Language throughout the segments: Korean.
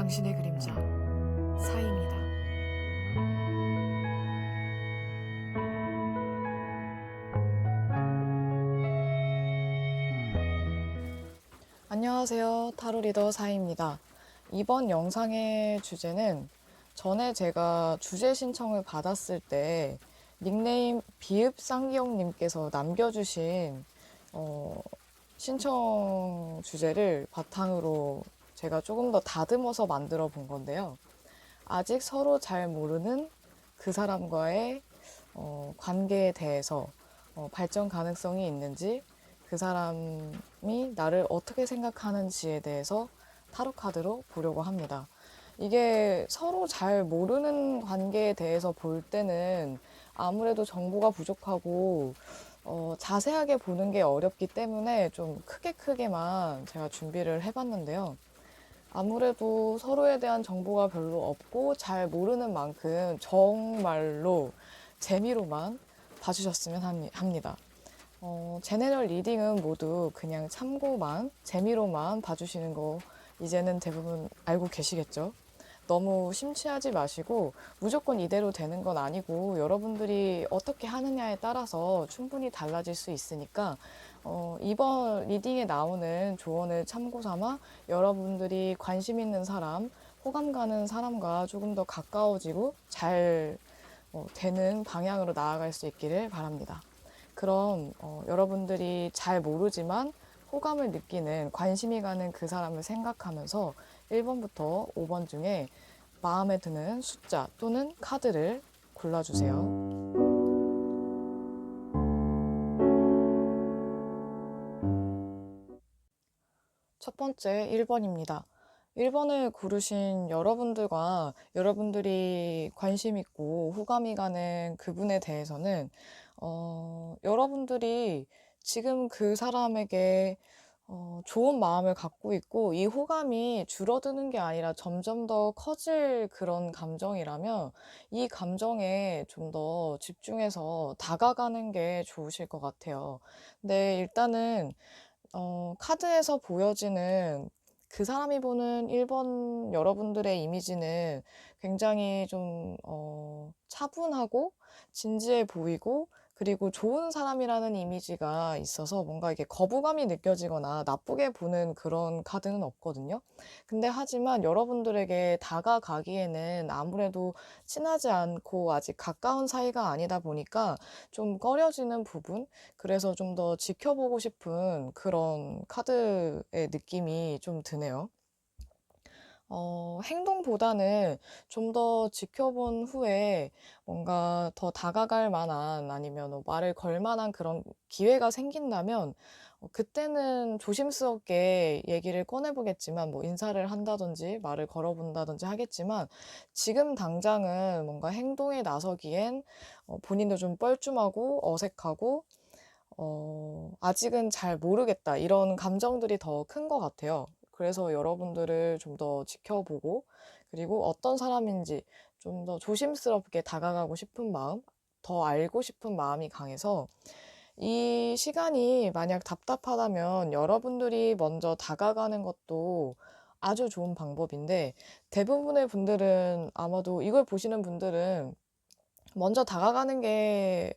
당신의 그림자 사이입니다. 안녕하세요. 타로 리더 사이입니다. 이번 영상의 주제는 전에 제가 주제 신청을 받았을 때 닉네임 비읍쌍기용님께서 남겨주신 신청 주제를 바탕으로 제가 조금 더 다듬어서 만들어 본 건데요. 아직 서로 잘 모르는 그 사람과의 관계에 대해서 발전 가능성이 있는지, 그 사람이 나를 어떻게 생각하는지에 대해서 타로 카드로 보려고 합니다. 이게 서로 잘 모르는 관계에 대해서 볼 때는 아무래도 정보가 부족하고 자세하게 보는 게 어렵기 때문에 좀 크게만 제가 준비를 해봤는데요. 아무래도 서로에 대한 정보가 별로 없고 잘 모르는 만큼 정말로 재미로만 봐주셨으면 합니다. 제네럴 리딩은 모두 그냥 참고만, 재미로만 봐주시는 거 이제는 대부분 알고 계시겠죠? 너무 심취하지 마시고 무조건 이대로 되는 건 아니고 여러분들이 어떻게 하느냐에 따라서 충분히 달라질 수 있으니까 이번 리딩에 나오는 조언을 참고 삼아 여러분들이 관심 있는 사람, 호감 가는 사람과 조금 더 가까워지고 잘 되는 방향으로 나아갈 수 있기를 바랍니다. 그럼 여러분들이 잘 모르지만 호감을 느끼는, 관심이 가는 그 사람을 생각하면서 1번부터 5번 중에 마음에 드는 숫자 또는 카드를 골라주세요. 첫 번째 1번입니다. 1번을 고르신 여러분들과 여러분들이 관심 있고 호감이 가는 그분에 대해서는 여러분들이 지금 그 사람에게 좋은 마음을 갖고 있고 이 호감이 줄어드는 게 아니라 점점 더 커질 그런 감정이라면 이 감정에 좀 더 집중해서 다가가는 게 좋으실 것 같아요. 근데 일단은 카드에서 보여지는 그 사람이 보는 1번 여러분들의 이미지는 굉장히 좀 차분하고 진지해 보이고 그리고 좋은 사람이라는 이미지가 있어서 뭔가 이게 거부감이 느껴지거나 나쁘게 보는 그런 카드는 없거든요. 근데 하지만 여러분들에게 다가가기에는 아무래도 친하지 않고 아직 가까운 사이가 아니다 보니까 좀 꺼려지는 부분, 그래서 좀 더 지켜보고 싶은 그런 카드의 느낌이 좀 드네요. 행동보다는 좀 더 지켜본 후에 뭔가 더 다가갈 만한 아니면 말을 걸 만한 그런 기회가 생긴다면 그때는 조심스럽게 얘기를 꺼내보겠지만 뭐 인사를 한다든지 말을 걸어본다든지 하겠지만 지금 당장은 뭔가 행동에 나서기엔 본인도 좀 뻘쭘하고 어색하고 아직은 잘 모르겠다. 이런 감정들이 더 큰 것 같아요. 그래서 여러분들을 좀 더 지켜보고, 그리고 어떤 사람인지 좀 더 조심스럽게 다가가고 싶은 마음, 더 알고 싶은 마음이 강해서 이 시간이 만약 답답하다면 여러분들이 먼저 다가가는 것도 아주 좋은 방법인데 대부분의 분들은 아마도 이걸 보시는 분들은 먼저 다가가는 게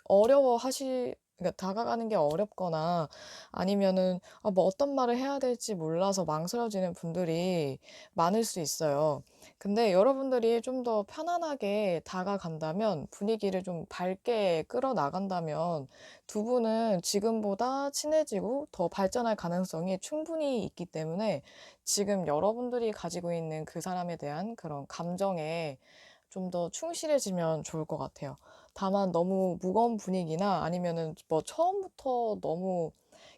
그러니까 다가가는 게 어렵거나 아니면은 뭐 어떤 말을 해야 될지 몰라서 망설여지는 분들이 많을 수 있어요. 근데 여러분들이 좀 더 편안하게 다가간다면, 분위기를 좀 밝게 끌어나간다면 두 분은 지금보다 친해지고 더 발전할 가능성이 충분히 있기 때문에 지금 여러분들이 가지고 있는 그 사람에 대한 그런 감정에 좀 더 충실해지면 좋을 것 같아요. 다만 너무 무거운 분위기나 아니면은 뭐 처음부터 너무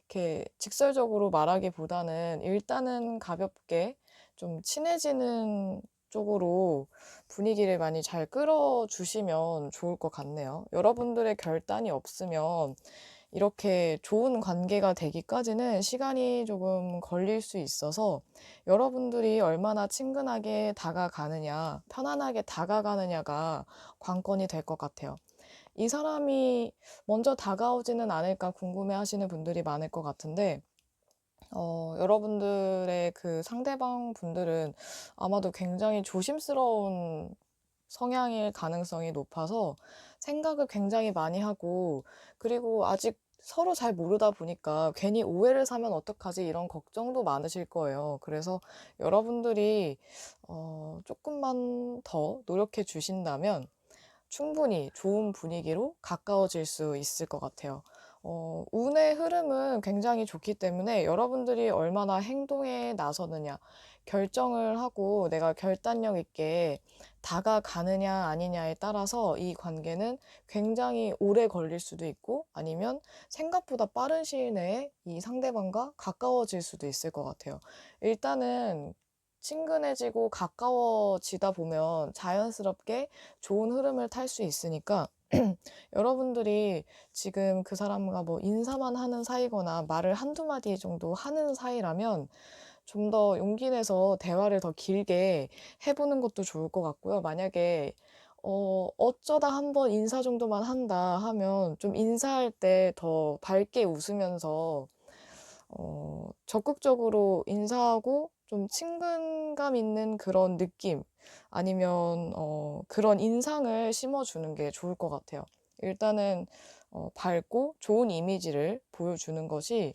이렇게 직설적으로 말하기보다는 일단은 가볍게 좀 친해지는 쪽으로 분위기를 많이 잘 끌어주시면 좋을 것 같네요. 여러분들의 결단이 없으면 이렇게 좋은 관계가 되기까지는 시간이 조금 걸릴 수 있어서 여러분들이 얼마나 친근하게 다가가느냐, 편안하게 다가가느냐가 관건이 될 것 같아요. 이 사람이 먼저 다가오지는 않을까 궁금해 하시는 분들이 많을 것 같은데 여러분들의 그 상대방 분들은 아마도 굉장히 조심스러운 성향일 가능성이 높아서 생각을 굉장히 많이 하고, 그리고 아직 서로 잘 모르다 보니까 괜히 오해를 사면 어떡하지 이런 걱정도 많으실 거예요. 그래서 여러분들이 조금만 더 노력해 주신다면 충분히 좋은 분위기로 가까워질 수 있을 것 같아요. 운의 흐름은 굉장히 좋기 때문에 여러분들이 얼마나 행동에 나서느냐, 결정을 하고 내가 결단력 있게 다가가느냐 아니냐에 따라서 이 관계는 굉장히 오래 걸릴 수도 있고, 아니면 생각보다 빠른 시일 내에 이 상대방과 가까워질 수도 있을 것 같아요. 일단은 친근해지고 가까워지다 보면 자연스럽게 좋은 흐름을 탈 수 있으니까, 여러분들이 지금 그 사람과 뭐 인사만 하는 사이거나 말을 한두 마디 정도 하는 사이라면 좀 더 용기 내서 대화를 더 길게 해 보는 것도 좋을 것 같고요. 만약에 어쩌다 한번 인사 정도만 한다 하면 좀 인사할 때 더 밝게 웃으면서 적극적으로 인사하고 좀 친근감 있는 그런 느낌, 아니면 그런 인상을 심어주는 게 좋을 것 같아요. 일단은 밝고 좋은 이미지를 보여주는 것이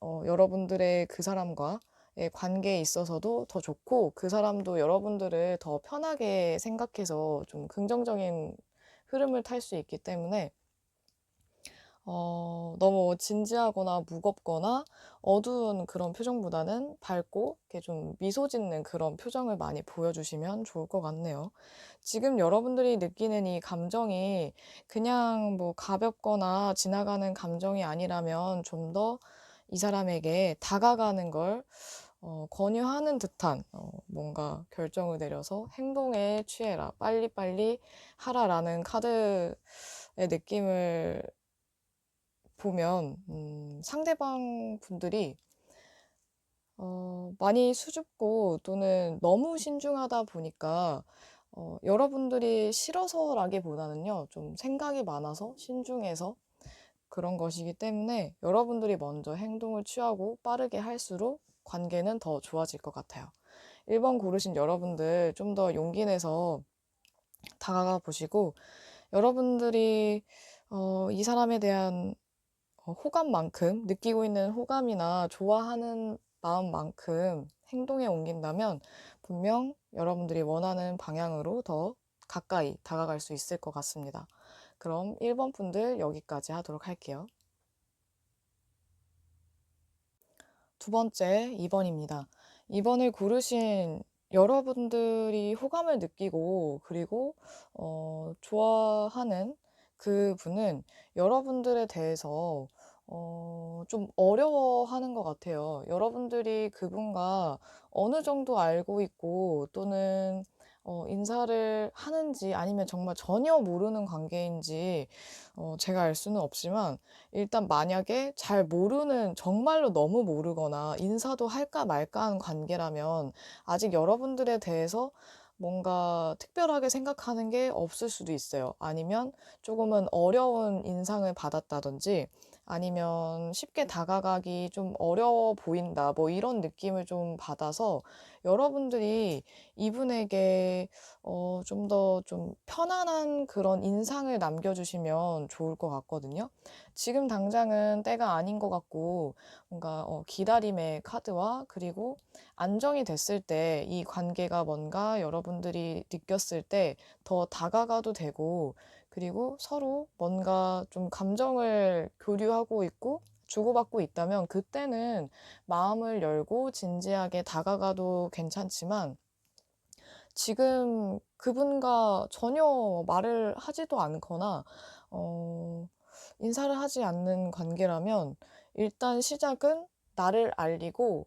여러분들의 그 사람과의 관계에 있어서도 더 좋고, 그 사람도 여러분들을 더 편하게 생각해서 좀 긍정적인 흐름을 탈 수 있기 때문에, 너무 진지하거나 무겁거나 어두운 그런 표정보다는 밝고 이렇게 좀 미소 짓는 그런 표정을 많이 보여주시면 좋을 것 같네요. 지금 여러분들이 느끼는 이 감정이 그냥 뭐 가볍거나 지나가는 감정이 아니라면 좀 더 이 사람에게 다가가는 걸 권유하는 듯한 뭔가 결정을 내려서 행동에 취해라, 빨리빨리 하라라는 카드의 느낌을 보면, 상대방 분들이 많이 수줍고 또는 너무 신중하다 보니까 여러분들이 싫어서라기보다는요, 좀 생각이 많아서 신중해서 그런 것이기 때문에 여러분들이 먼저 행동을 취하고 빠르게 할수록 관계는 더 좋아질 것 같아요. 1번 고르신 여러분들 좀 더 용기 내서 다가가 보시고, 여러분들이 이 사람에 대한 호감만큼, 느끼고 있는 호감이나 좋아하는 마음만큼 행동에 옮긴다면 분명 여러분들이 원하는 방향으로 더 가까이 다가갈 수 있을 것 같습니다. 그럼 1번 분들 여기까지 하도록 할게요. 두 번째, 2번입니다. 2번을 고르신 여러분들이 호감을 느끼고, 그리고 좋아하는 그 분은 여러분들에 대해서 좀 어려워하는 것 같아요. 여러분들이 그분과 어느 정도 알고 있고, 또는 인사를 하는지 아니면 정말 전혀 모르는 관계인지 제가 알 수는 없지만, 일단 만약에 잘 모르는, 정말로 너무 모르거나 인사도 할까 말까 하는 관계라면 아직 여러분들에 대해서 뭔가 특별하게 생각하는 게 없을 수도 있어요. 아니면 조금은 어려운 인상을 받았다든지, 아니면 쉽게 다가가기 좀 어려워 보인다, 뭐 이런 느낌을 좀 받아서 여러분들이 이분에게 좀 더 좀 편안한 그런 인상을 남겨주시면 좋을 것 같거든요. 지금 당장은 때가 아닌 것 같고, 뭔가 기다림의 카드와, 그리고 안정이 됐을 때 이 관계가 뭔가 여러분들이 느꼈을 때 더 다가가도 되고, 그리고 서로 뭔가 좀 감정을 교류하고 있고 주고받고 있다면 그때는 마음을 열고 진지하게 다가가도 괜찮지만, 지금 그분과 전혀 말을 하지도 않거나 어 인사를 하지 않는 관계라면 일단 시작은 나를 알리고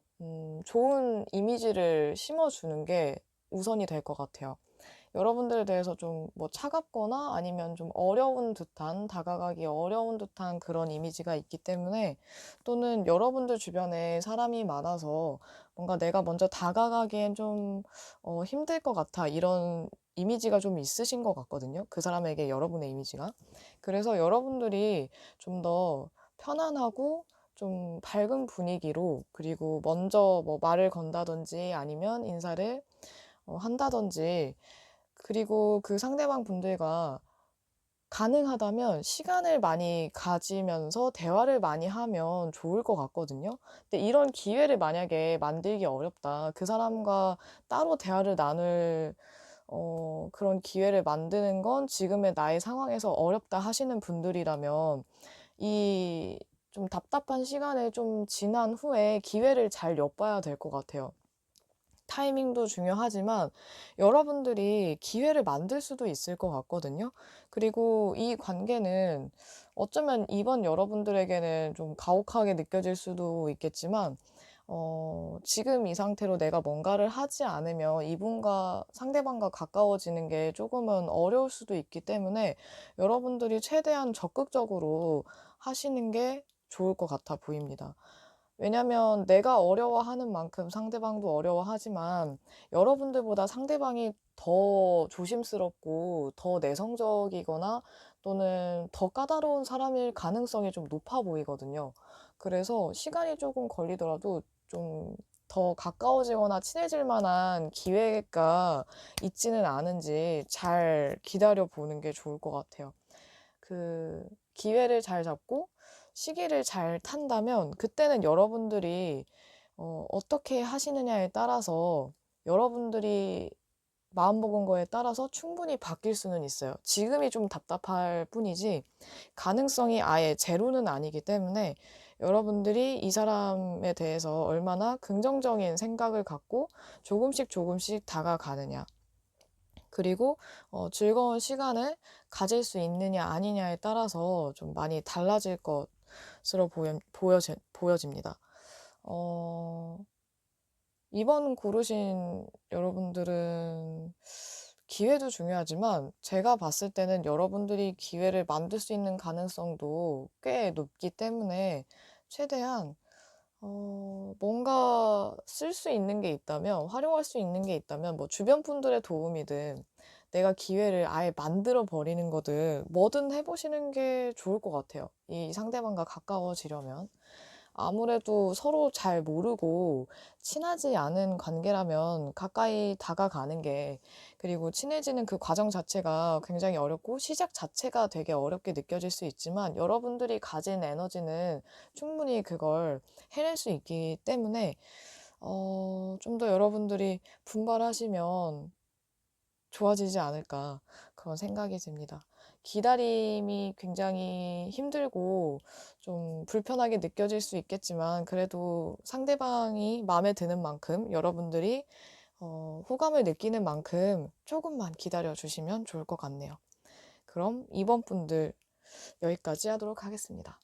좋은 이미지를 심어주는 게 우선이 될 것 같아요. 여러분들에 대해서 좀 뭐 차갑거나 아니면 좀 어려운 듯한, 다가가기 어려운 듯한 그런 이미지가 있기 때문에, 또는 여러분들 주변에 사람이 많아서 뭔가 내가 먼저 다가가기엔 좀 힘들 것 같아, 이런 이미지가 좀 있으신 것 같거든요. 그 사람에게 여러분의 이미지가. 그래서 여러분들이 좀 더 편안하고 좀 밝은 분위기로, 그리고 먼저 뭐 말을 건다든지 아니면 인사를 한다든지, 그리고 그 상대방 분들과 가능하다면 시간을 많이 가지면서 대화를 많이 하면 좋을 것 같거든요. 근데 이런 기회를 만약에 만들기 어렵다, 그 사람과 따로 대화를 나눌 그런 기회를 만드는 건 지금의 나의 상황에서 어렵다 하시는 분들이라면, 이 좀 답답한 시간을 좀 지난 후에 기회를 잘 엿봐야 될 것 같아요. 타이밍도 중요하지만 여러분들이 기회를 만들 수도 있을 것 같거든요. 그리고 이 관계는 어쩌면 이번 여러분들에게는 좀 가혹하게 느껴질 수도 있겠지만, 지금 이 상태로 내가 뭔가를 하지 않으면 이분과 상대방과 가까워지는 게 조금은 어려울 수도 있기 때문에 여러분들이 최대한 적극적으로 하시는 게 좋을 것 같아 보입니다. 왜냐면 내가 어려워하는 만큼 상대방도 어려워하지만, 여러분들보다 상대방이 더 조심스럽고 더 내성적이거나 또는 더 까다로운 사람일 가능성이 좀 높아 보이거든요. 그래서 시간이 조금 걸리더라도 좀 더 가까워지거나 친해질 만한 기회가 있지는 않은지 잘 기다려 보는 게 좋을 것 같아요. 그 기회를 잘 잡고 시기를 잘 탄다면, 그때는 여러분들이 어떻게 하시느냐에 따라서, 여러분들이 마음먹은 거에 따라서 충분히 바뀔 수는 있어요. 지금이 좀 답답할 뿐이지 가능성이 아예 제로는 아니기 때문에, 여러분들이 이 사람에 대해서 얼마나 긍정적인 생각을 갖고 조금씩 조금씩 다가가느냐, 그리고 즐거운 시간을 가질 수 있느냐 아니냐에 따라서 좀 많이 달라질 것으로 보여집니다. 어, 이번 고르신 여러분들은 기회도 중요하지만, 제가 봤을 때는 여러분들이 기회를 만들 수 있는 가능성도 꽤 높기 때문에, 최대한 뭔가 쓸 수 있는 게 있다면, 활용할 수 있는 게 있다면, 뭐 주변 분들의 도움이든 내가 기회를 아예 만들어 버리는 거든 뭐든 해보시는 게 좋을 것 같아요. 이 상대방과 가까워지려면. 아무래도 서로 잘 모르고 친하지 않은 관계라면 가까이 다가가는 게, 그리고 친해지는 그 과정 자체가 굉장히 어렵고 시작 자체가 되게 어렵게 느껴질 수 있지만, 여러분들이 가진 에너지는 충분히 그걸 해낼 수 있기 때문에 좀 더 여러분들이 분발하시면 좋아지지 않을까, 그런 생각이 듭니다. 기다림이 굉장히 힘들고 좀 불편하게 느껴질 수 있겠지만, 그래도 상대방이 마음에 드는 만큼, 여러분들이 호감을 느끼는 만큼 조금만 기다려 주시면 좋을 것 같네요. 그럼 이번 분들 여기까지 하도록 하겠습니다.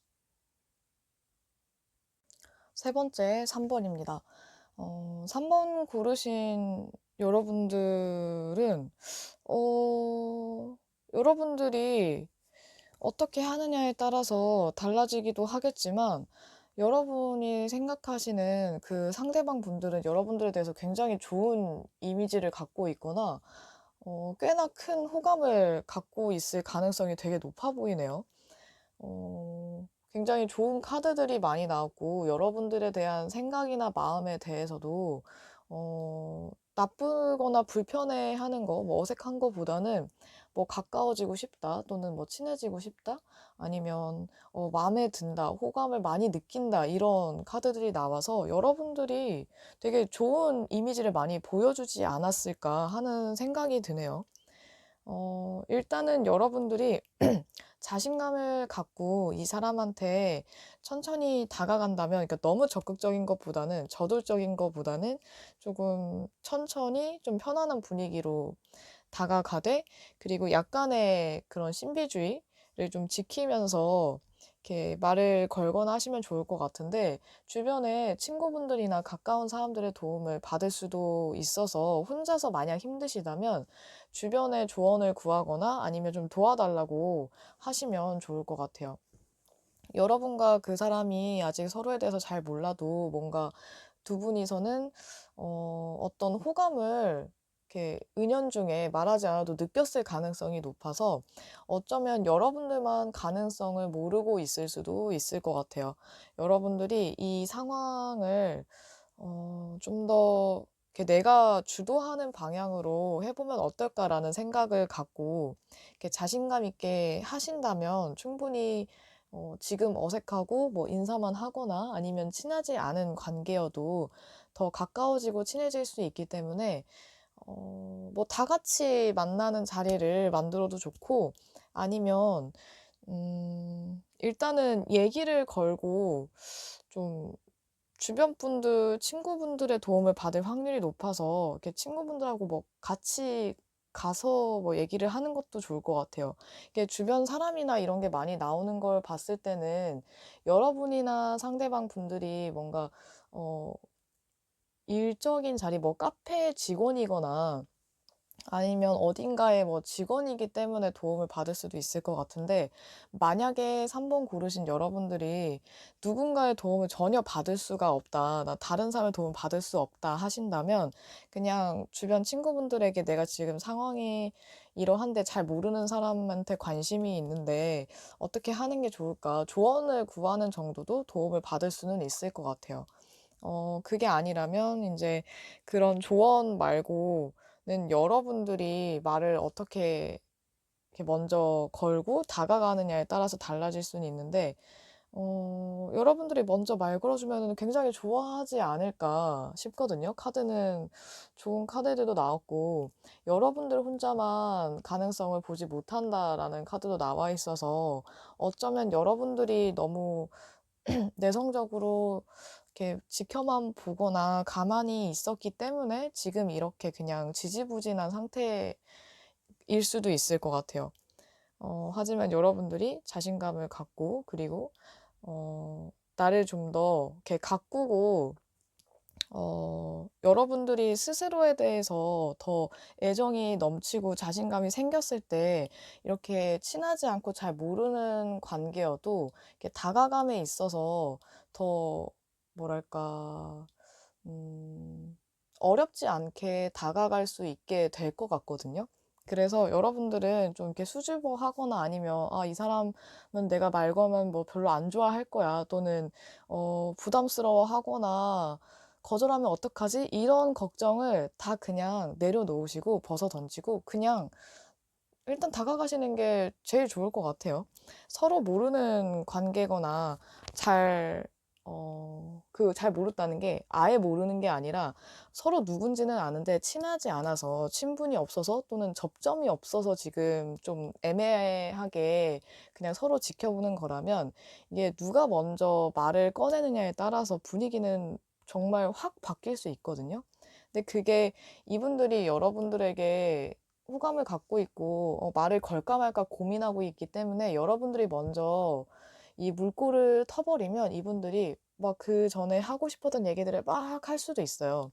세 번째 3번입니다. 3번 고르신 여러분들은 여러분들이 어떻게 하느냐에 따라서 달라지기도 하겠지만, 여러분이 생각하시는 그 상대방 분들은 여러분들에 대해서 굉장히 좋은 이미지를 갖고 있거나 꽤나 큰 호감을 갖고 있을 가능성이 되게 높아 보이네요. 굉장히 좋은 카드들이 많이 나왔고, 여러분들에 대한 생각이나 마음에 대해서도 나쁘거나 불편해하는 거, 뭐 어색한 거보다는 뭐 가까워지고 싶다 또는 뭐 친해지고 싶다, 아니면 마음에 든다, 호감을 많이 느낀다, 이런 카드들이 나와서 여러분들이 되게 좋은 이미지를 많이 보여주지 않았을까 하는 생각이 드네요. 일단은 여러분들이 자신감을 갖고 이 사람한테 천천히 다가간다면, 그러니까 너무 적극적인 것보다는, 저돌적인 것보다는 조금 천천히 좀 편안한 분위기로 다가가되, 그리고 약간의 그런 신비주의를 좀 지키면서 이렇게 말을 걸거나 하시면 좋을 것 같은데, 주변에 친구분들이나 가까운 사람들의 도움을 받을 수도 있어서 혼자서 만약 힘드시다면 주변에 조언을 구하거나 아니면 좀 도와달라고 하시면 좋을 것 같아요. 여러분과 그 사람이 아직 서로에 대해서 잘 몰라도, 뭔가 두 분이서는 어떤 호감을 이렇게 은연중에 말하지 않아도 느꼈을 가능성이 높아서 어쩌면 여러분들만 가능성을 모르고 있을 수도 있을 것 같아요. 여러분들이 이 상황을 좀 더 이렇게 '내가 주도하는 방향으로 해 보면 어떨까.'라는 생각을 갖고 이렇게 자신감 있게 하신다면 충분히 지금 어색하고 뭐 인사만 하거나 아니면 친하지 않은 관계여도 더 가까워지고 친해질 수 있기 때문에 뭐 다 같이 만나는 자리를 만들어도 좋고, 아니면 일단은 얘기를 걸고 좀 주변 분들, 친구분들의 도움을 받을 확률이 높아서 이렇게 친구분들하고 뭐 같이 가서 뭐 얘기를 하는 것도 좋을 것 같아요. 이게 주변 사람이나 이런 게 많이 나오는 걸 봤을 때는 여러분이나 상대방 분들이 뭔가 어 일적인 자리, 뭐 카페 직원이거나 아니면 어딘가의 뭐 직원이기 때문에 도움을 받을 수도 있을 것 같은데, 만약에 3번 고르신 여러분들이 '누군가의 도움을 전혀 받을 수가 없다. 나 다른 사람의 도움을 받을 수 없다.' 하신다면 그냥 주변 친구분들에게 '내가 지금 상황이 이러한데 잘 모르는 사람한테 관심이 있는데 어떻게 하는 게 좋을까?' 조언을 구하는 정도도 도움을 받을 수는 있을 것 같아요. 그게 아니라면 이제 그런 조언 말고는 여러분들이 말을 어떻게 이렇게 먼저 걸고 다가가느냐에 따라서 달라질 수는 있는데, 여러분들이 먼저 말 걸어 주면은 굉장히 좋아하지 않을까 싶거든요. 카드는 좋은 카드들도 나왔고, "여러분들 혼자만 가능성을 보지 못한다."라는 카드도 나와 있어서 어쩌면 여러분들이 너무 내성적으로 이렇게 지켜만 보거나 가만히 있었기 때문에 지금 이렇게 그냥 지지부진한 상태일 수도 있을 것 같아요. 하지만 여러분들이 자신감을 갖고, 그리고 나를 좀 더 이렇게 가꾸고 여러분들이 스스로에 대해서 더 애정이 넘치고 자신감이 생겼을 때 이렇게 친하지 않고 잘 모르는 관계여도 이렇게 다가감에 있어서 더 뭐랄까 음 어렵지 않게 다가갈 수 있게 될 것 같거든요. 그래서 여러분들은 좀 이렇게 수줍어하거나 아니면 '아 이 사람은 내가 말 걸면 뭐 별로 안 좋아할 거야.' 또는 부담스러워하거나 '거절하면 어떡하지?' 이런 걱정을 다 그냥 내려놓으시고 벗어던지고 그냥 일단 다가가시는 게 제일 좋을 것 같아요. 서로 모르는 관계거나 잘 잘 모른다는 게 아예 모르는 게 아니라 서로 누군지는 아는데 친하지 않아서, 친분이 없어서 또는 접점이 없어서 지금 좀 애매하게 그냥 서로 지켜보는 거라면, 이게 누가 먼저 말을 꺼내느냐에 따라서 분위기는 정말 확 바뀔 수 있거든요. 근데 그게 이분들이 여러분들에게 호감을 갖고 있고 말을 걸까 말까 고민하고 있기 때문에 여러분들이 먼저 이 물꼬를 터버리면 이분들이 막 그전에 하고 싶었던 얘기들을 막 할 수도 있어요.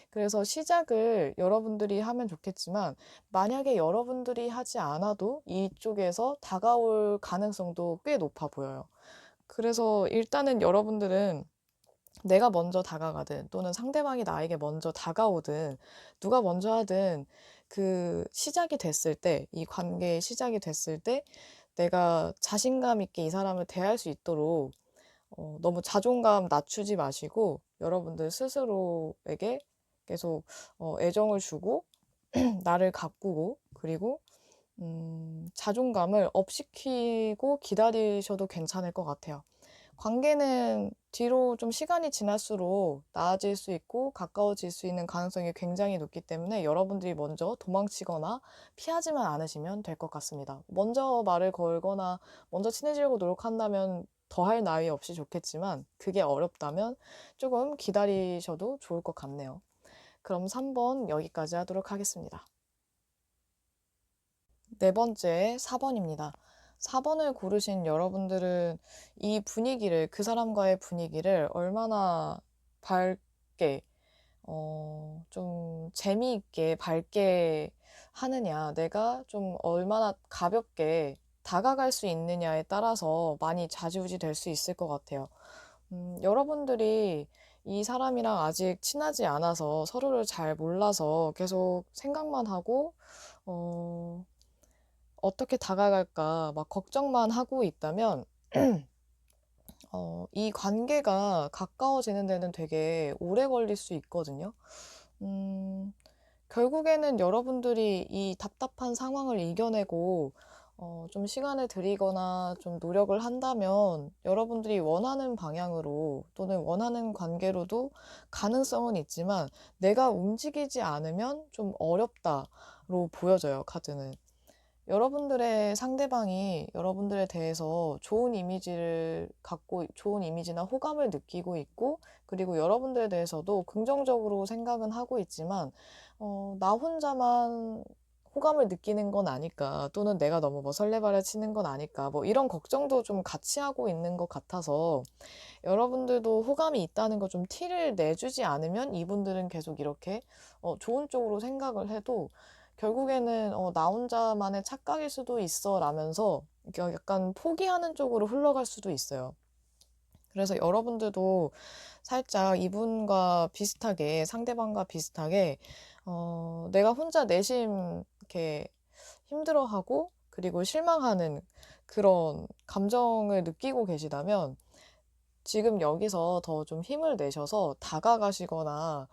그래서 시작을 여러분들이 하면 좋겠지만, 만약에 여러분들이 하지 않아도 이쪽에서 다가올 가능성도 꽤 높아 보여요. 그래서 일단은 여러분들은 내가 먼저 다가가든 또는 상대방이 나에게 먼저 다가오든 누가 먼저 하든 그 시작이 됐을 때, 이 관계의 시작이 됐을 때 내가 자신감 있게 이 사람을 대할 수 있도록 너무 자존감 낮추지 마시고 여러분들 스스로에게 계속 애정을 주고 나를 가꾸고, 그리고 자존감을 업시키고 기다리셔도 괜찮을 것 같아요. 관계는 뒤로 좀 시간이 지날수록 나아질 수 있고 가까워질 수 있는 가능성이 굉장히 높기 때문에 여러분들이 먼저 도망치거나 피하지만 않으시면 될 것 같습니다. 먼저 말을 걸거나 먼저 친해지려고 노력한다면 더할 나위 없이 좋겠지만, 그게 어렵다면 조금 기다리셔도 좋을 것 같네요. 그럼 3번 여기까지 하도록 하겠습니다. 네 번째 4번입니다. 4번을 고르신 여러분들은 이 분위기를, 그 사람과의 분위기를 얼마나 밝게, 좀 재미있게 밝게 하느냐, 내가 좀 얼마나 가볍게 다가갈 수 있느냐에 따라서 많이 좌지우지 될 수 있을 것 같아요. 여러분들이 이 사람이랑 아직 친하지 않아서 서로를 잘 몰라서 계속 생각만 하고, 어, 어떻게 다가갈까 막 걱정만 하고 있다면, 이 관계가 가까워지는 데는 되게 오래 걸릴 수 있거든요. 음, 결국에는 여러분들이 이 답답한 상황을 이겨내고 좀 시간을 들이거나 좀 노력을 한다면 여러분들이 원하는 방향으로 또는 원하는 관계로도 가능성은 있지만 내가 움직이지 않으면 좀 어렵다로 보여져요, 카드는. 여러분들의 상대방이 여러분들에 대해서 좋은 이미지를 갖고, 좋은 이미지나 호감을 느끼고 있고, 그리고 여러분들에 대해서도 긍정적으로 생각은 하고 있지만, 나 혼자만 호감을 느끼는 건 아닐까, 또는 내가 너무 뭐 설레발을 치는 건 아닐까, 뭐 이런 걱정도 좀 같이 하고 있는 것 같아서, 여러분들도 호감이 있다는 거 좀 티를 내주지 않으면 이분들은 계속 이렇게 좋은 쪽으로 생각을 해도 결국에는 나 혼자만의 착각일 수도 있어 라면서 약간 포기하는 쪽으로 흘러갈 수도 있어요. 그래서 여러분들도 살짝 이분과 비슷하게, 상대방과 비슷하게 내가 혼자 내심 이렇게 힘들어하고 그리고 실망하는 그런 감정을 느끼고 계시다면 지금 여기서 더 좀 힘을 내셔서 다가가시거나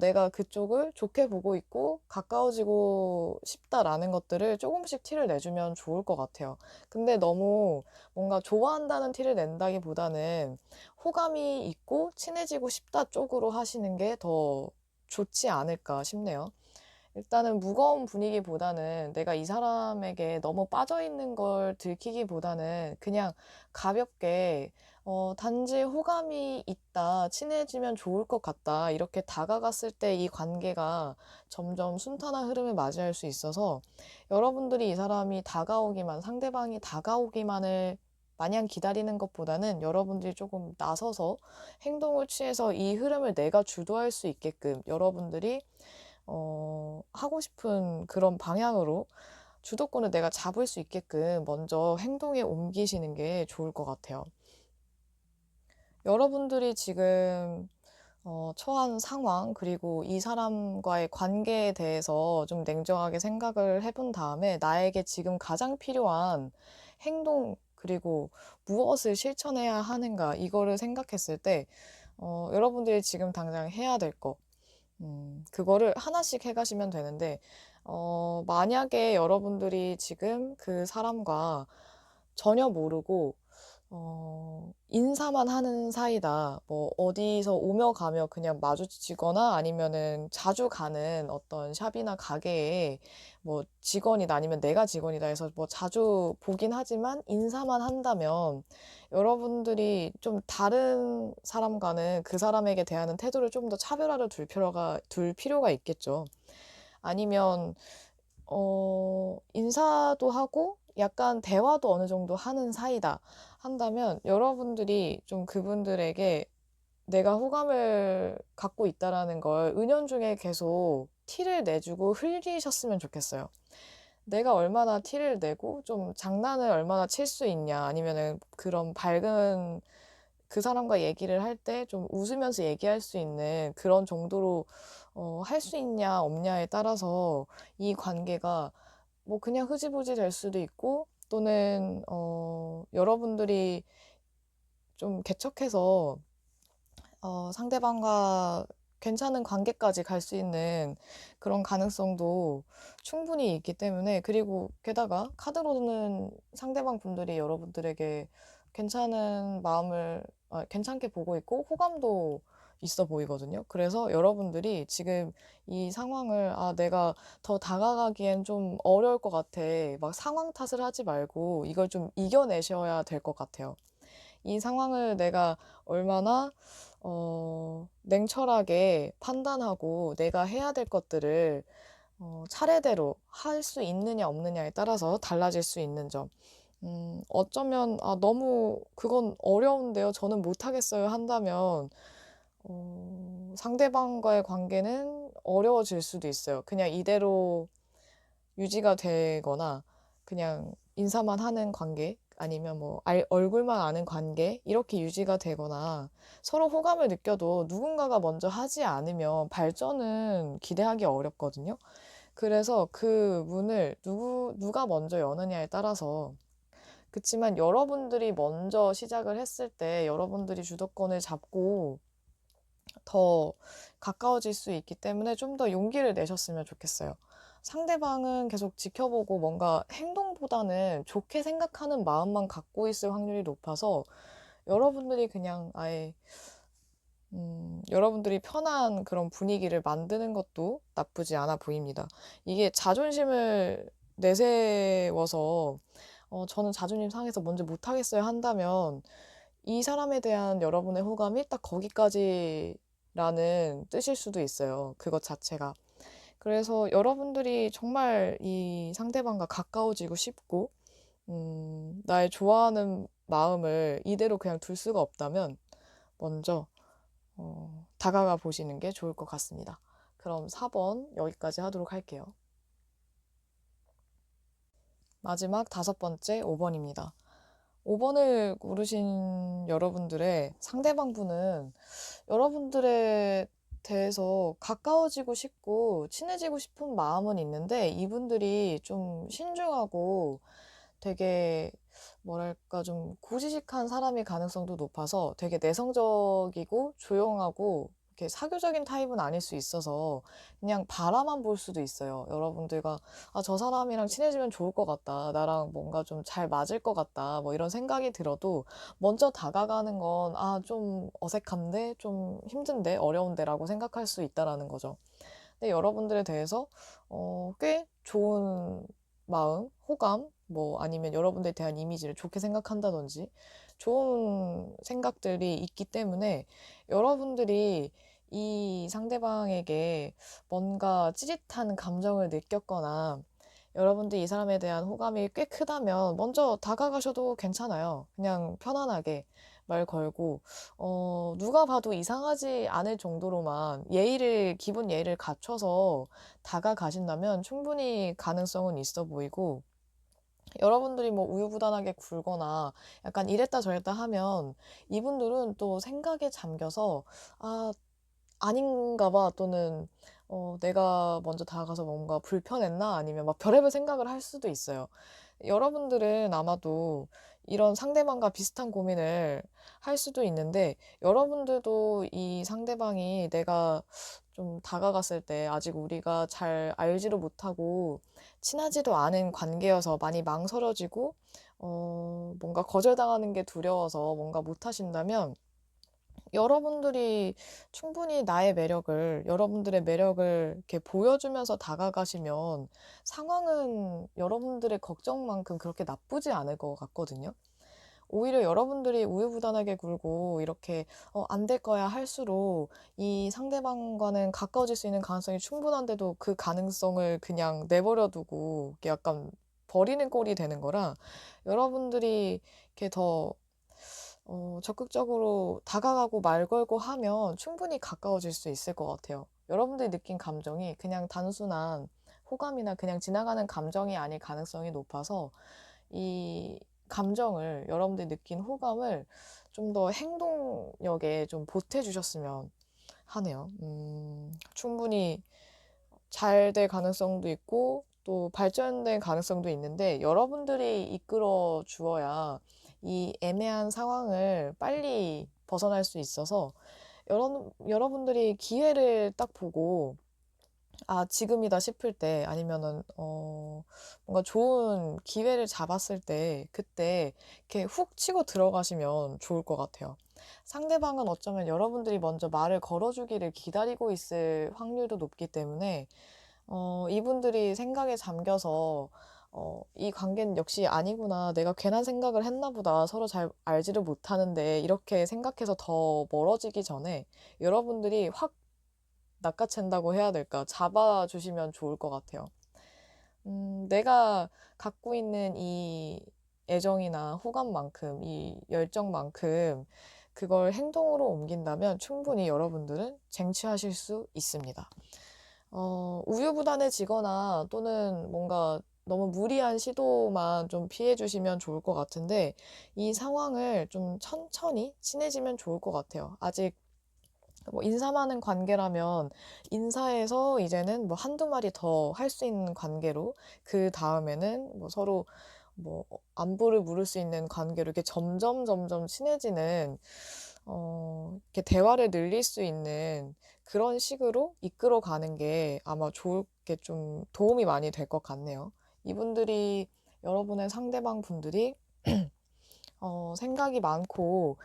내가 그쪽을 좋게 보고 있고 가까워지고 싶다라는 것들을 조금씩 티를 내주면 좋을 것 같아요. 근데 너무 뭔가 좋아한다는 티를 낸다기보다는 호감이 있고 친해지고 싶다 쪽으로 하시는 게 더 좋지 않을까 싶네요. 일단은 무거운 분위기보다는 내가 이 사람에게 너무 빠져 있는 걸 들키기보다는 그냥 가볍게 단지 호감이 있다, 친해지면 좋을 것 같다, 이렇게 다가갔을 때 이 관계가 점점 순탄한 흐름을 맞이할 수 있어서 여러분들이 이 사람이 다가오기만, 상대방이 다가오기만을 마냥 기다리는 것보다는 여러분들이 조금 나서서 행동을 취해서 이 흐름을 내가 주도할 수 있게끔 여러분들이 하고 싶은 그런 방향으로 주도권을 내가 잡을 수 있게끔 먼저 행동에 옮기시는 게 좋을 것 같아요. 여러분들이 지금 처한 상황, 그리고 이 사람과의 관계에 대해서 좀 냉정하게 생각을 해본 다음에 나에게 지금 가장 필요한 행동, 그리고 무엇을 실천해야 하는가, 이거를 생각했을 때, 여러분들이 지금 당장 해야 될 거, 그거를 하나씩 해가시면 되는데, 만약에 여러분들이 지금 그 사람과 전혀 모르고, 인사만 하는 사이다. 뭐, 어디서 오며 가며 그냥 마주치거나 아니면은 자주 가는 어떤 샵이나 가게에 뭐 직원이다 아니면 내가 직원이다 해서 뭐 자주 보긴 하지만 인사만 한다면 여러분들이 좀 다른 사람과는 그 사람에게 대하는 태도를 좀 더 차별화를 둘 필요가 있겠죠. 아니면 인사도 하고 약간 대화도 어느 정도 하는 사이다 한다면 여러분들이 좀 그분들에게 내가 호감을 갖고 있다라는 걸 은연중에 계속 티를 내주고 흘리셨으면 좋겠어요. 내가 얼마나 티를 내고 좀 장난을 얼마나 칠 수 있냐, 아니면은 그런 밝은 그 사람과 얘기를 할 때 좀 웃으면서 얘기할 수 있는 그런 정도로 할 수 있냐 없냐에 따라서 이 관계가 뭐 그냥 흐지부지 될 수도 있고 또는 여러분들이 좀 개척해서 상대방과 괜찮은 관계까지 갈 수 있는 그런 가능성도 충분히 있기 때문에, 그리고 게다가 카드로는 상대방 분들이 여러분들에게 괜찮은 마음을 괜찮게 보고 있고 호감도 있어 보이거든요. 그래서 여러분들이 지금 이 상황을 내가 더 다가가기엔 좀 어려울 것 같아, 막 상황 탓을 하지 말고 이걸 좀 이겨내셔야 될 것 같아요. 이 상황을 내가 얼마나 냉철하게 판단하고 내가 해야 될 것들을 차례대로 할 수 있느냐 없느냐에 따라서 달라질 수 있는 점. 어쩌면 너무 그건 어려운데요, 저는 못하겠어요 한다면 상대방과의 관계는 어려워질 수도 있어요. 그냥 이대로 유지가 되거나 그냥 인사만 하는 관계, 아니면 뭐 얼굴만 아는 관계 이렇게 유지가 되거나 서로 호감을 느껴도 누군가가 먼저 하지 않으면 발전은 기대하기 어렵거든요. 그래서 그 문을 누가 먼저 여느냐에 따라서 그치만 여러분들이 먼저 시작을 했을 때 여러분들이 주도권을 잡고 더 가까워질 수 있기 때문에 좀 더 용기를 내셨으면 좋겠어요. 상대방은 계속 지켜보고 뭔가 행동보다는 좋게 생각하는 마음만 갖고 있을 확률이 높아서 여러분들이 그냥 아예 여러분들이 편한 그런 분위기를 만드는 것도 나쁘지 않아 보입니다. 이게 자존심을 내세워서 저는 자존심 상해서 먼저 못하겠어요 한다면 이 사람에 대한 여러분의 호감이 딱 거기까지라는 뜻일 수도 있어요. 그것 자체가. 그래서 여러분들이 정말 이 상대방과 가까워지고 싶고, 나의 좋아하는 마음을 이대로 그냥 둘 수가 없다면 먼저 다가가 보시는 게 좋을 것 같습니다. 그럼 4번 여기까지 하도록 할게요. 마지막 5번째 5번입니다. 5번을 고르신 여러분들의 상대방분은 여러분들에 대해서 가까워지고 싶고 친해지고 싶은 마음은 있는데 이분들이 좀 신중하고 되게 뭐랄까 좀 고지식한 사람일 가능성도 높아서 되게 내성적이고 조용하고 이렇게 사교적인 타입은 아닐 수 있어서 그냥 바라만 볼 수도 있어요. 여러분들과 아, 저 사람이랑 친해지면 좋을 것 같다. 나랑 뭔가 좀 잘 맞을 것 같다. 뭐 이런 생각이 들어도 먼저 다가가는 건 아, 좀 어색한데, 좀 힘든데, 어려운데라고 생각할 수 있다라는 거죠. 근데 여러분들에 대해서 꽤 좋은 마음, 호감, 뭐 아니면 여러분들에 대한 이미지를 좋게 생각한다든지 좋은 생각들이 있기 때문에 여러분들이 이 상대방에게 뭔가 찌릿한 감정을 느꼈거나 여러분들이 이 사람에 대한 호감이 꽤 크다면 먼저 다가가셔도 괜찮아요. 그냥 편안하게 말 걸고 누가 봐도 이상하지 않을 정도로만 기본 예의를 갖춰서 다가가신다면 충분히 가능성은 있어 보이고, 여러분들이 뭐 우유부단하게 굴거나 약간 이랬다 저랬다 하면 이분들은 또 생각에 잠겨서 아, 아닌가 봐 또는 내가 먼저 다가가서 뭔가 불편했나 아니면 막 별의별 생각을 할 수도 있어요. 여러분들은 아마도 이런 상대방과 비슷한 고민을 할 수도 있는데 여러분들도 이 상대방이 내가 좀 다가갔을 때 아직 우리가 잘 알지도 못하고 친하지도 않은 관계여서 많이 망설여지고 뭔가 거절당하는 게 두려워서 뭔가 못하신다면 여러분들이 충분히 여러분들의 매력을 이렇게 보여주면서 다가가시면 상황은 여러분들의 걱정만큼 그렇게 나쁘지 않을 것 같거든요. 오히려 여러분들이 우유부단하게 굴고 이렇게 안 될 거야 할수록 이 상대방과는 가까워질 수 있는 가능성이 충분한데도 그 가능성을 그냥 내버려 두고 이렇게 약간 버리는 꼴이 되는 거라 여러분들이 이렇게 더 적극적으로 다가가고 말 걸고 하면 충분히 가까워질 수 있을 것 같아요. 여러분들이 느낀 감정이 그냥 단순한 호감이나 그냥 지나가는 감정이 아닐 가능성이 높아서 이 감정을, 여러분들이 느낀 호감을 좀 더 행동력에 좀 보태주셨으면 하네요. 충분히 잘 될 가능성도 있고 또 발전될 가능성도 있는데 여러분들이 이끌어 주어야 이 애매한 상황을 빨리 벗어날 수 있어서 여러분들이 기회를 딱 보고 아, 지금이다 싶을 때 아니면은 뭔가 좋은 기회를 잡았을 때 그때 이렇게 훅 치고 들어가시면 좋을 것 같아요. 상대방은 어쩌면 여러분들이 먼저 말을 걸어주기를 기다리고 있을 확률도 높기 때문에 이분들이 생각에 잠겨서 이 관계는 역시 아니구나. 내가 괜한 생각을 했나 보다. 서로 잘 알지를 못하는데 이렇게 생각해서 더 멀어지기 전에 여러분들이 확 낚아챈다고 해야 될까? 잡아주시면 좋을 것 같아요. 내가 갖고 있는 이 애정이나 호감만큼, 이 열정만큼 그걸 행동으로 옮긴다면 충분히 여러분들은 쟁취하실 수 있습니다. 우유부단해지거나 또는 뭔가 너무 무리한 시도만 좀 피해 주시면 좋을 것 같은데, 이 상황을 좀 천천히 친해지면 좋을 것 같아요. 아직 뭐 인사 많은 관계라면 인사에서 이제는 뭐 한두 마디 더 할 수 있는 관계로, 그 다음에는 뭐 서로 뭐 안부를 물을 수 있는 관계로 이렇게 점점 점점 친해지는, 이렇게 대화를 늘릴 수 있는 그런 식으로 이끌어 가는 게 아마 좋을 게 좀 도움이 많이 될 것 같네요. 이분들이, 여러분의 상대방 분들이 생각이 많고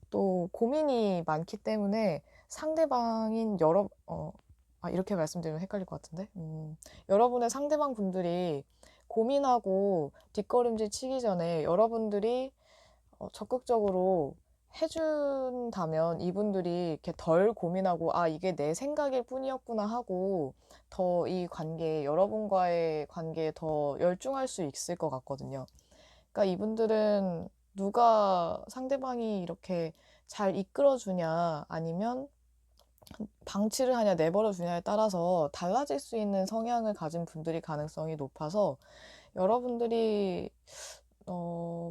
또 고민이 많기 때문에 상대방인 이렇게 말씀드리면 헷갈릴 것 같은데. 여러분의 상대방 분들이 고민하고 뒷걸음질 치기 전에 여러분들이 적극적으로 해준다면 이분들이 이렇게 덜 고민하고, 아, 이게 내 생각일 뿐이었구나 하고 더 이 관계, 여러분과의 관계에 더 열중할 수 있을 것 같거든요. 그러니까 이분들은 누가 상대방이 이렇게 잘 이끌어주냐, 아니면 방치를 하냐, 내버려 두냐에 따라서 달라질 수 있는 성향을 가진 분들이 가능성이 높아서, 여러분들이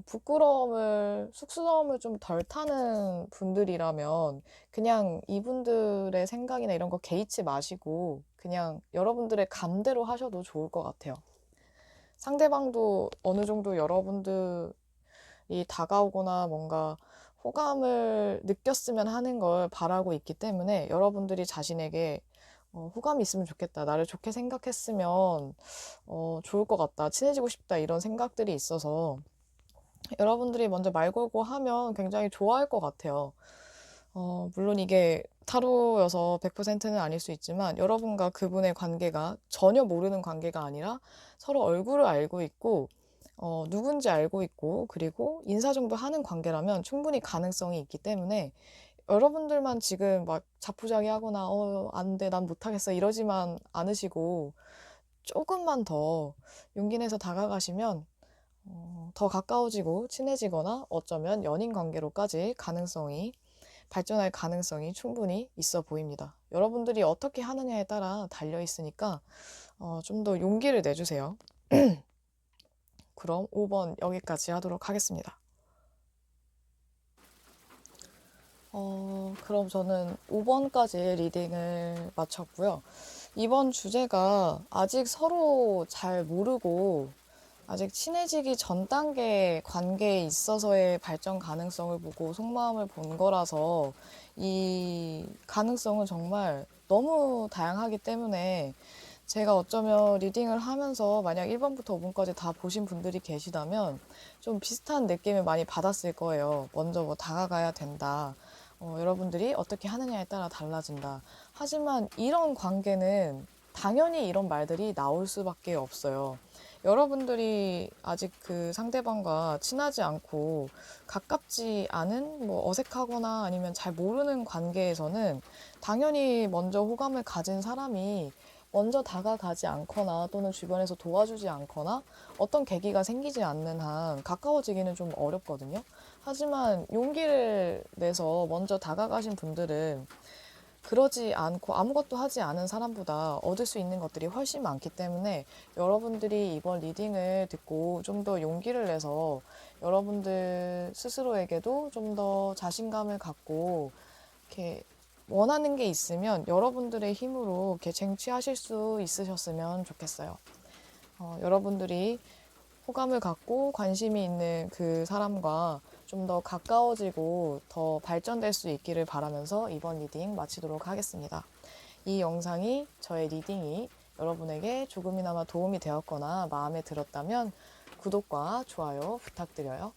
부끄러움을, 쑥스러움을 좀 덜 타는 분들이라면 그냥 이분들의 생각이나 이런 거 개의치 마시고 그냥 여러분들의 감대로 하셔도 좋을 것 같아요. 상대방도 어느 정도 여러분들이 다가오거나 뭔가 호감을 느꼈으면 하는 걸 바라고 있기 때문에, 여러분들이 자신에게 호감이 있으면 좋겠다, 나를 좋게 생각했으면 좋을 것 같다, 친해지고 싶다, 이런 생각들이 있어서 여러분들이 먼저 말 걸고 하면 굉장히 좋아할 것 같아요. 물론 이게 타로여서 100%는 아닐 수 있지만, 여러분과 그분의 관계가 전혀 모르는 관계가 아니라 서로 얼굴을 알고 있고, 누군지 알고 있고, 그리고 인사 정도 하는 관계라면 충분히 가능성이 있기 때문에, 여러분들만 지금 막 자포자기하거나 안 돼, 난 못하겠어, 이러지만 않으시고 조금만 더 용기 내서 다가가시면 더 가까워지고 친해지거나 어쩌면 연인 관계로까지 발전할 가능성이 충분히 있어 보입니다. 여러분들이 어떻게 하느냐에 따라 달려 있으니까 좀 더 용기를 내주세요. 그럼 5번 여기까지 하도록 하겠습니다. 그럼 저는 5번까지 리딩을 마쳤고요. 이번 주제가 아직 서로 잘 모르고 아직 친해지기 전 단계 관계에 있어서의 발전 가능성을 보고 속마음을 본 거라서, 이 가능성은 정말 너무 다양하기 때문에, 제가 어쩌면 리딩을 하면서 만약 1번부터 5번까지 다 보신 분들이 계시다면 좀 비슷한 느낌을 많이 받았을 거예요. 먼저 뭐 다가가야 된다, 여러분들이 어떻게 하느냐에 따라 달라진다. 하지만 이런 관계는 당연히 이런 말들이 나올 수밖에 없어요. 여러분들이 아직 그 상대방과 친하지 않고 가깝지 않은, 뭐 어색하거나 아니면 잘 모르는 관계에서는 당연히 먼저 호감을 가진 사람이 먼저 다가가지 않거나 또는 주변에서 도와주지 않거나 어떤 계기가 생기지 않는 한 가까워지기는 좀 어렵거든요. 하지만 용기를 내서 먼저 다가가신 분들은 그러지 않고 아무것도 하지 않은 사람보다 얻을 수 있는 것들이 훨씬 많기 때문에, 여러분들이 이번 리딩을 듣고 좀 더 용기를 내서 여러분들 스스로에게도 좀 더 자신감을 갖고 이렇게 원하는 게 있으면 여러분들의 힘으로 이렇게 쟁취하실 수 있으셨으면 좋겠어요. 여러분들이 호감을 갖고 관심이 있는 그 사람과 좀 더 가까워지고 더 발전될 수 있기를 바라면서 이번 리딩 마치도록 하겠습니다. 이 영상이, 저의 리딩이 여러분에게 조금이나마 도움이 되었거나 마음에 들었다면 구독과 좋아요 부탁드려요.